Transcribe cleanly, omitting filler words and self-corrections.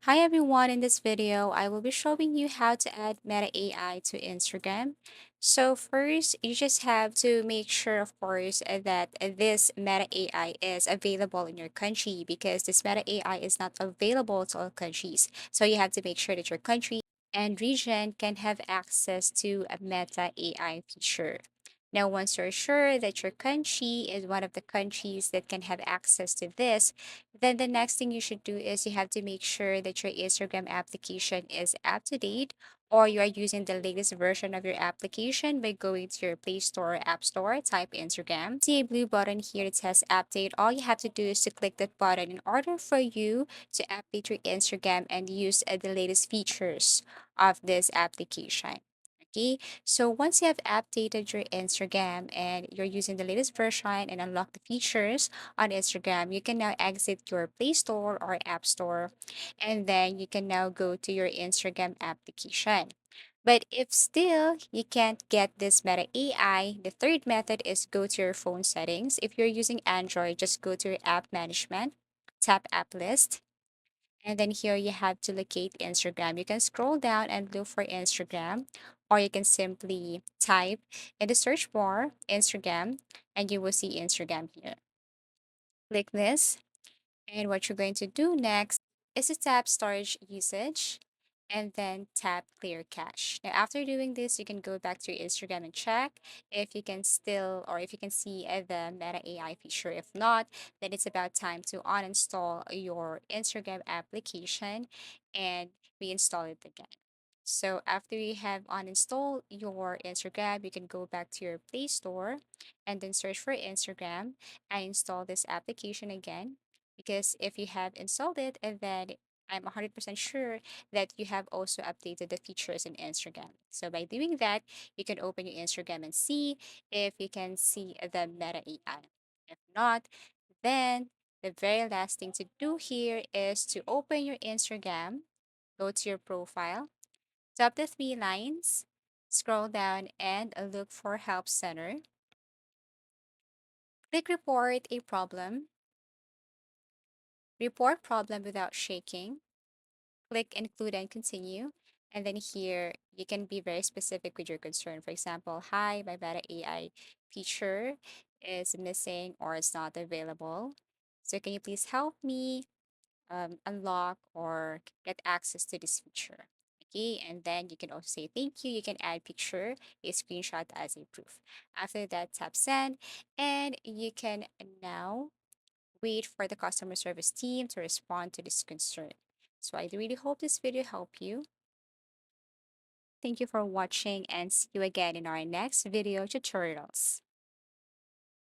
Hi everyone, in this video, I will be showing you how to add Meta AI to Instagram. So first, you just have to make sure, of course, that this Meta AI is available in your country because this Meta AI is not available to all countries. So you have to make sure that your country and region can have access to a Meta AI feature. Now, once you're sure that your country is one of the countries that can have access to this, then the next thing you should do is you have to make sure that your Instagram application is up to date or you are using the latest version of your application by going to your Play Store or App Store, type Instagram. See a blue button here that says update. All you have to do is to click that button in order for you to update your Instagram and use the latest features of this application. Okay, so once you have updated your Instagram and you're using the latest version and unlock the features on Instagram, you can now exit your Play Store or App Store, and then you can now go to your Instagram application. But if still you can't get this Meta AI, the third method is go to your phone settings. If you're using Android, just go to your app management, tap app list, and then here you have to locate Instagram. You can scroll down and look for Instagram, or you can simply type in the search bar Instagram, and you will see Instagram here. Click this. And what you're going to do next is to tap storage usage and then tap clear cache. Now, after doing this, you can go back to your Instagram and check if you can still or if you can see the Meta AI feature. If not, then it's about time to uninstall your Instagram application and reinstall it again. So after you have uninstalled your Instagram, you can go back to your Play Store and then search for Instagram and install this application again. Because if you have installed it, and then I'm 100% sure that you have also updated the features in Instagram. So by doing that, you can open your Instagram and see if you can see the Meta AI. If not, then the very last thing to do here is to open your Instagram, go to your profile, tap the three lines, scroll down and look for Help Center. Click Report a Problem. Report problem without shaking. Click Include and Continue. And then here, you can be very specific with your concern. For example, hi, my Meta AI feature is missing or it's not available. So can you please help me unlock or get access to this feature? Okay, and then you can also say thank you. You can add picture, a screenshot as a proof. After that, tap send, and you can now wait for the customer service team to respond to this concern. So I really hope this video helped you. Thank you for watching and see you again in our next video tutorials.